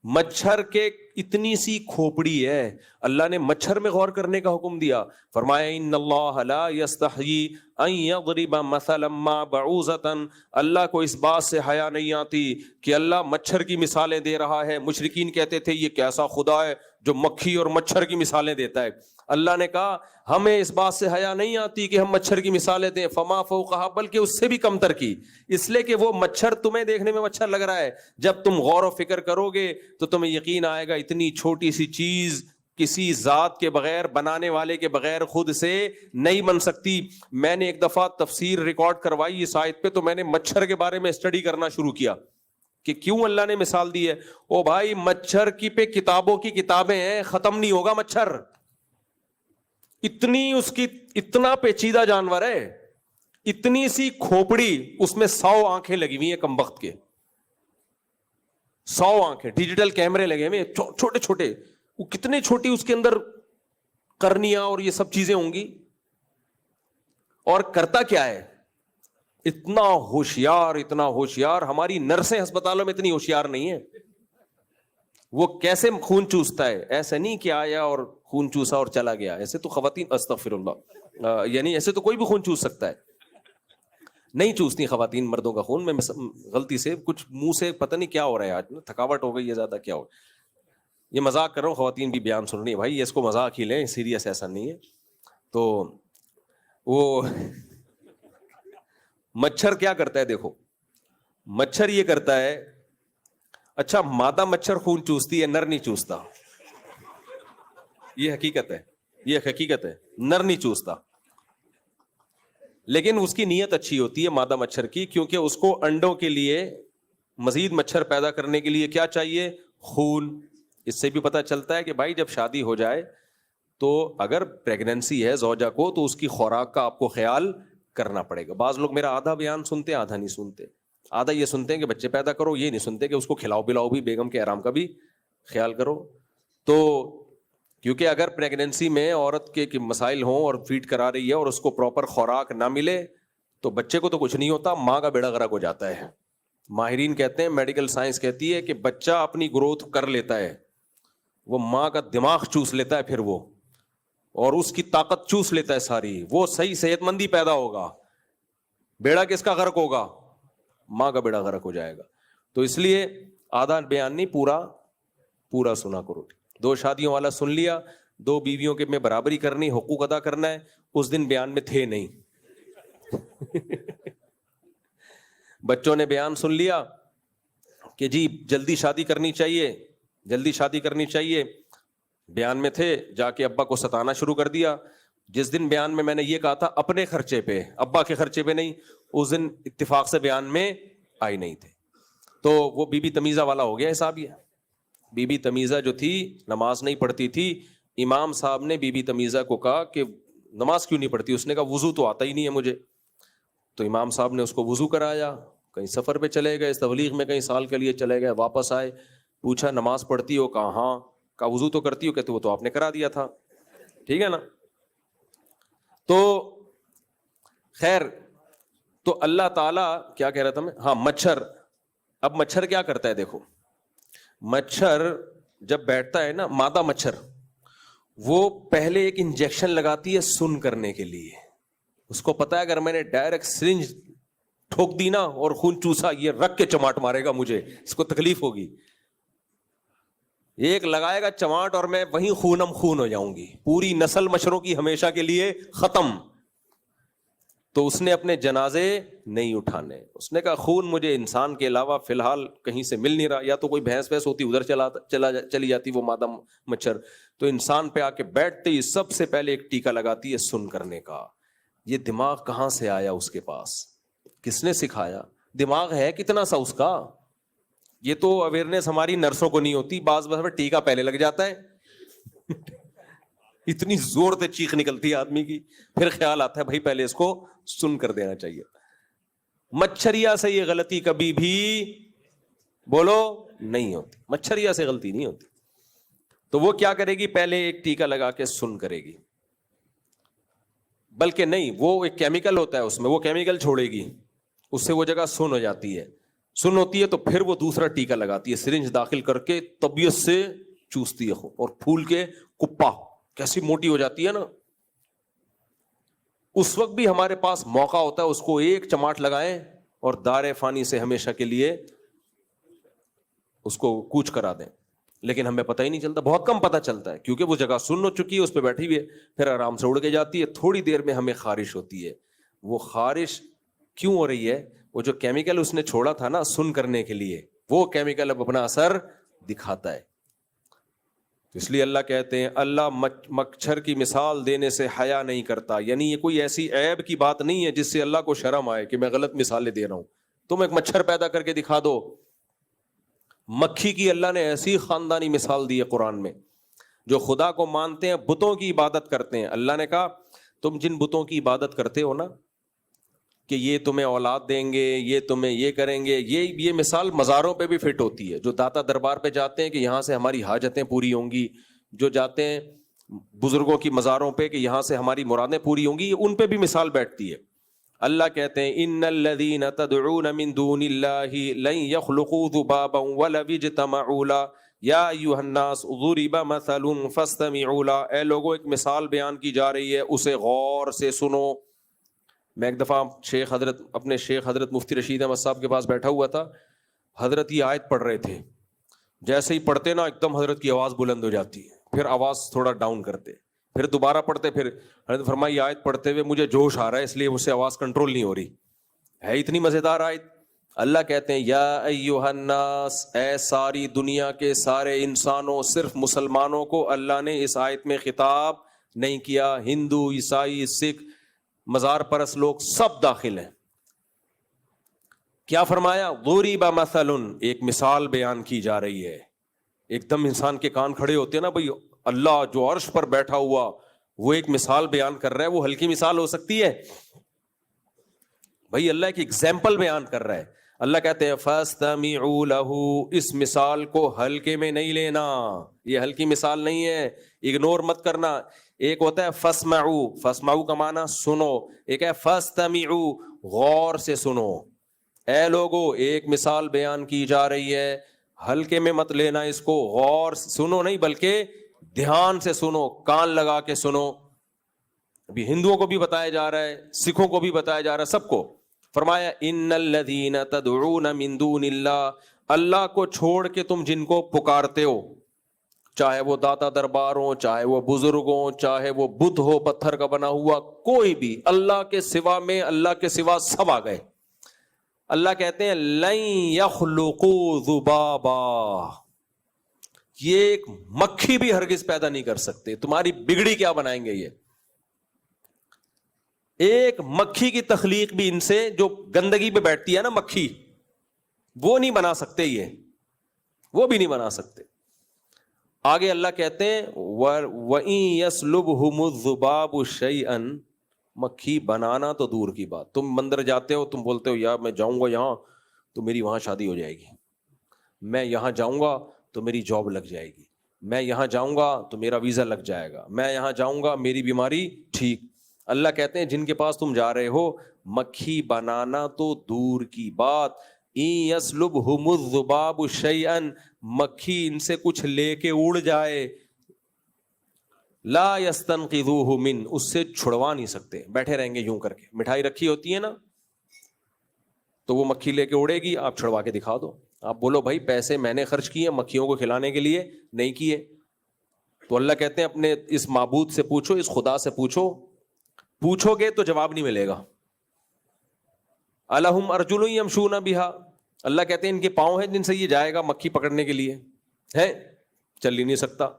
مچھر کے اتنی سی کھوپڑی ہے، اللہ نے مچھر میں غور کرنے کا حکم دیا، فرمایا ان اللہ لا یستحیی ان یضرب مثلا ما بعوضۃ، اللہ کو اس بات سے حیا نہیں آتی کہ اللہ مچھر کی مثالیں دے رہا ہے۔ مشرکین کہتے تھے یہ کیسا خدا ہے جو مکھی اور مچھر کی مثالیں دیتا ہے؟ اللہ نے کہا ہمیں اس بات سے حیا نہیں آتی کہ ہم مچھر کی مثالیں دیں، فما فوقہا، بلکہ اس سے بھی کمتر کی، اس لیے کہ وہ مچھر تمہیں دیکھنے میں مچھر لگ رہا ہے، جب تم غور و فکر کرو گے تو تمہیں یقین آئے گا اتنی چھوٹی سی چیز کسی ذات کے بغیر، بنانے والے کے بغیر خود سے نہیں بن سکتی۔ میں نے ایک دفعہ تفسیر ریکارڈ کروائی اس آیت پہ، تو میں نے مچھر کے بارے میں اسٹڈی کرنا شروع کیا کہ کیوں اللہ نے مثال دی ہے۔ او بھائی، مچھر کی پہ کتابوں کی کتابیں ہیں، ختم نہیں ہوگا مچھر، اتنی اس کی، اتنا پیچیدہ جانور ہے، اتنی سی کھوپڑی، اس میں 100 آنکھیں لگی ہوئی ہیں کمبخت کے، 100 آنکھیں، ڈیجیٹل کیمرے لگے ہوئے چھوٹے چھوٹے، وہ کتنے چھوٹی اس کے اندر کرنیاں اور یہ سب چیزیں ہوں گی، اور کرتا کیا ہے؟ اتنا ہوشیار، اتنا ہوشیار، ہماری نرسیں ہسپتالوں میں اتنی ہوشیار نہیں ہے۔ وہ کیسے خون چوستا ہے؟ ایسے نہیں کہ آیا اور خون چوسا اور چلا گیا، ایسے تو خواتین، استغفر اللہ، یعنی ایسے تو کوئی بھی خون چوس سکتا ہے، نہیں چوستی خواتین مردوں کا خون۔ میں غلطی سے کچھ منہ سے پتہ نہیں کیا ہو رہا ہے آج، تھکاوٹ ہو گئی ہے زیادہ، کیا ہو، یہ مذاق کر رہا ہوں، خواتین بھی بیان سن رہی ہیں، بھائی اس کو مذاق ہی لیں، سیریس ایسا نہیں ہے۔ تو وہ مچھر کیا کرتا ہے؟ دیکھو مچھر یہ کرتا ہے، اچھا مادہ مچھر خون چوستی ہے، نر نہیں چوستا، یہ حقیقت ہے، یہ حقیقت ہے، نر نہیں چوستا، لیکن اس کی نیت اچھی ہوتی ہے مادہ مچھر کی، کیونکہ اس کو انڈوں کے لیے، مزید مچھر پیدا کرنے کے لیے کیا چاہیے؟ خون۔ اس سے بھی پتہ چلتا ہے کہ بھائی جب شادی ہو جائے تو اگر پریگننسی ہے زوجہ کو تو اس کی خوراک کا آپ کو خیال کرنا پڑے گا۔ بعض لوگ میرا آدھا بیان سنتے ہیں، آدھا نہیں سنتے، آدھا یہ سنتے ہیں کہ بچے پیدا کرو، یہ نہیں سنتے کہ اس کو کھلاؤ پلاؤ بھی، بیگم کے آرام کا بھی خیال کرو۔ تو کیونکہ اگر پریگننسی میں عورت کے مسائل ہوں اور فیڈ کرا رہی ہے اور اس کو پراپر خوراک نہ ملے تو بچے کو تو کچھ نہیں ہوتا، ماں کا بیڑا غرق ہو جاتا ہے۔ ماہرین کہتے ہیں، میڈیکل سائنس کہتی ہے کہ بچہ اپنی گروتھ کر لیتا ہے، وہ ماں کا دماغ چوس لیتا ہے پھر وہ، اور اس کی طاقت چوس لیتا ہے ساری، وہ صحیح صحت مندی پیدا ہوگا، بیڑا کس کا غرق ہوگا؟ ماں کا بیڑا غرق ہو جائے گا۔ تو اس لیے آدھا بیان نہیں، پورا سنا کرو۔ 2 شادیوں والا سن لیا، 2 بیویوں کے میں برابری کرنی، حقوق ادا کرنا ہے، اس دن بیان میں تھے نہیں۔ بچوں نے بیان سن لیا کہ جی جلدی شادی کرنی چاہیے، جلدی شادی کرنی چاہیے، بیان میں تھے، جا کے ابا کو ستانا شروع کر دیا۔ جس دن بیان میں نے یہ کہا تھا اپنے خرچے پہ، ابا کے خرچے پہ نہیں، اس دن اتفاق سے بیان میں آئی نہیں تھے۔ تو وہ بی بی تمیزہ والا ہو گیا حساب۔ یہ بی بی تمیزہ جو تھی نماز نہیں پڑھتی تھی، امام صاحب نے بی بی تمیزہ کو کہا کہ نماز کیوں نہیں پڑھتی؟ اس نے کہا وضو تو آتا ہی نہیں ہے مجھے۔ تو امام صاحب نے اس کو وضو کرایا، کہیں سفر پہ چلے گئے، تبلیغ میں کہیں سال کے لیے چلے گئے، واپس آئے، پوچھا نماز پڑھتی ہو؟ کہا ہاں۔ کہا وضو تو کرتی ہو؟ کہتے وہ تو آپ نے کرا دیا تھا، ٹھیک ہے نا۔ تو خیر، تو اللہ تعالیٰ کیا کہہ رہا تھا میں؟ ہاں مچھر۔ اب مچھر کیا کرتا ہے؟ دیکھو مچھر جب بیٹھتا ہے نا، مادہ مچھر، وہ پہلے ایک انجیکشن لگاتی ہے سن کرنے کے لیے۔ اس کو پتا ہے اگر میں نے ڈائریکٹ سرنج ٹھوک دی نا اور خون چوسا، یہ رکھ کے چماٹ مارے گا مجھے، اس کو تکلیف ہوگی۔ ایک لگائے گا چماٹ اور میں وہیں خونم خون ہو جاؤں گی، پوری نسل مچھروں کی ہمیشہ کے لیے ختم۔ تو اس نے اپنے جنازے نہیں اٹھانے، اس نے کہا خون مجھے انسان کے علاوہ فی الحال کہیں سے مل نہیں رہا، یا تو کوئی بھینس ویس ہوتی ادھر چلی جاتی وہ مادہ مچھر، تو انسان پہ آ کے بیٹھتے ہی سب سے پہلے ایک ٹیکا لگاتی ہے سن کرنے کا۔ یہ دماغ کہاں سے آیا اس کے پاس؟ کس نے سکھایا؟ دماغ ہے کتنا سا اس کا؟ یہ تو اویئرنیس ہماری نرسوں کو نہیں ہوتی، بعض ٹیکا پہلے لگ جاتا ہے، اتنی زور سے چیخ نکلتی ہے آدمی کی، پھر خیال آتا ہے بھائی پہلے اس کو سن کر دینا چاہیے۔ مچھریا سے یہ غلطی کبھی بھی بولو نہیں ہوتی، مچھریا سے غلطی نہیں ہوتی۔ تو وہ کیا کرے گی؟ پہلے ایک ٹیکا لگا کے سن کرے گی، بلکہ نہیں، وہ ایک کیمیکل ہوتا ہے اس میں، وہ کیمیکل چھوڑے گی، اس سے وہ جگہ سن ہو جاتی ہے۔ سن ہوتی ہے تو پھر وہ دوسرا ٹیکا لگاتی ہے, سرنج داخل کر کے طبیعت سے چوستی ہے اور پھول کے کپا کیسی موٹی ہو جاتی ہے نا. اس وقت بھی ہمارے پاس موقع ہوتا ہے اس کو ایک چماٹ لگائیں اور دار فانی سے ہمیشہ کے لیے اس کو کوچ کرا دیں, لیکن ہمیں پتہ ہی نہیں چلتا, بہت کم پتہ چلتا ہے, کیونکہ وہ جگہ سن ہو چکی ہے, اس پہ بیٹھی ہوئی ہے, پھر آرام سے اڑ کے جاتی ہے. تھوڑی دیر میں ہمیں خارش ہوتی ہے. وہ خارش کیوں ہو رہی ہے؟ وہ جو کیمیکل اس نے چھوڑا تھا نا سن کرنے کے لیے, وہ کیمیکل اب اپنا اثر دکھاتا ہے. اس لیے اللہ کہتے ہیں اللہ مچھر کی مثال دینے سے حیا نہیں کرتا, یعنی یہ کوئی ایسی عیب کی بات نہیں ہے جس سے اللہ کو شرم آئے کہ میں غلط مثالیں دے رہا ہوں. تم ایک مچھر پیدا کر کے دکھا دو. مکھی کی اللہ نے ایسی خاندانی مثال دی ہے قرآن میں. جو خدا کو مانتے ہیں بتوں کی عبادت کرتے ہیں, اللہ نے کہا تم جن بتوں کی عبادت کرتے ہو نا کہ یہ تمہیں اولاد دیں گے, یہ تمہیں یہ کریں گے, یہ مثال مزاروں پہ بھی فٹ ہوتی ہے. جو داتا دربار پہ جاتے ہیں کہ یہاں سے ہماری حاجتیں پوری ہوں گی, جو جاتے ہیں بزرگوں کی مزاروں پہ کہ یہاں سے ہماری مرادیں پوری ہوں گی, ان پہ بھی مثال بیٹھتی ہے. اللہ کہتے ہیں ان الذین تدعون من دون اللہ لن یخلقوا ذبابا ولو اجتمعوا له یا ایھا الناس ضرب مثل فاستمعوا له. اے لوگوں ایک مثال بیان کی جا رہی ہے, اسے غور سے سنو. میں ایک دفعہ اپنے شیخ حضرت مفتی رشید احمد صاحب کے پاس بیٹھا ہوا تھا. حضرت یہ آیت پڑھ رہے تھے, جیسے ہی پڑھتے نا ایک دم حضرت کی آواز بلند ہو جاتی ہے, پھر آواز تھوڑا ڈاؤن کرتے, پھر دوبارہ پڑھتے, پھر حضرت فرمائی آیت پڑھتے ہوئے مجھے جوش آ رہا ہے اس لیے مجھ سے آواز کنٹرول نہیں ہو رہی ہے. اتنی مزیدار آیت. اللہ کہتے ہیں یا ایھا الناس, اے ساری دنیا کے سارے انسانوں, صرف مسلمانوں کو اللہ نے اس آیت میں خطاب نہیں کیا. ہندو, عیسائی, سکھ, مزار پرست لوگ سب داخل ہیں. کیا فرمایا؟ ضرب مثل, ایک مثال بیان کی جا رہی ہے. ایک دم انسان کے کان کھڑے ہوتے ہیں نا, بھائی اللہ جو عرش پر بیٹھا ہوا وہ ایک مثال بیان کر رہا ہے. وہ ہلکی مثال ہو سکتی ہے بھائی, اللہ ایک ایگزامپل بیان کر رہا ہے. اللہ کہتے ہیں فاستمعوا له, اس مثال کو ہلکے میں نہیں لینا, یہ ہلکی مثال نہیں ہے, اگنور مت کرنا. ایک ہوتا ہے فاسمعوا, فاسمعوا کا معنی سنو, ایک ہے فاستمعوا, غور سے سنو. اے لوگو ایک مثال بیان کی جا رہی ہے, ہلکے میں مت لینا اس کو, غور سے سنو نہیں بلکہ دھیان سے سنو, کان لگا کے سنو. ابھی ہندوؤں کو بھی بتایا جا رہا ہے, سکھوں کو بھی بتایا جا رہا ہے, سب کو. فرمایا ان الذین تدعون من دون اللہ, اللہ کو چھوڑ کے تم جن کو پکارتے ہو, چاہے وہ داتا دربار ہو, چاہے وہ بزرگ ہو, چاہے وہ بدھ ہو پتھر کا بنا ہوا, کوئی بھی, اللہ کے سوا میں, اللہ کے سوا سب آ گئے. اللہ کہتے ہیں لن یخلقوا ذبابا, یہ ایک مکھی بھی ہرگز پیدا نہیں کر سکتے. تمہاری بگڑی کیا بنائیں گے یہ؟ ایک مکھی کی تخلیق بھی ان سے, جو گندگی پہ بیٹھتی ہے نا مکھی, وہ نہیں بنا سکتے, یہ وہ بھی نہیں بنا سکتے. آگے اللہ کہتے ہیں وَإِن يَسْلُبْهُمُ الذُّبَابُ شَيْئًا, مکھی بنانا تو دور کی بات. تم مندر جاتے ہو, تم بولتے ہو یار میں جاؤں گا یہاں تو میری وہاں شادی ہو جائے گی, میں یہاں جاؤں گا تو میری جاب لگ جائے گی, میں یہاں جاؤں گا تو میرا ویزا لگ جائے گا, میں یہاں جاؤں گا میری بیماری ٹھیک. اللہ کہتے ہیں جن کے پاس تم جا رہے ہو, مکھی بنانا تو دور کی بات. إِن يَسْلُبْهُمُ الذُّبَابُ شَيْئًا, مکھی ان سے کچھ لے کے اڑ جائے, لا يَسْتَنْقِذُوهُ مِنْ, اس سے چھڑوا نہیں سکتے. بیٹھے رہیں گے یوں کر کے, مٹھائی رکھی ہوتی ہے نا تو وہ مکھی لے کے اڑے گی, آپ چھڑوا کے دکھا دو. آپ بولو بھائی پیسے میں نے خرچ کیے مکھیوں کو کھلانے کے لیے, نہیں کیے. تو اللہ کہتے ہیں اپنے اس معبود سے پوچھو, اس خدا سے پوچھو, پوچھو گے تو جواب نہیں ملے گا. الہم ارجل یمشون بہا, اللہ کہتے ہیں ان کے پاؤں ہیں جن سے یہ جائے گا مکھی پکڑنے کے لیے, ہے چل ہی نہیں سکتا.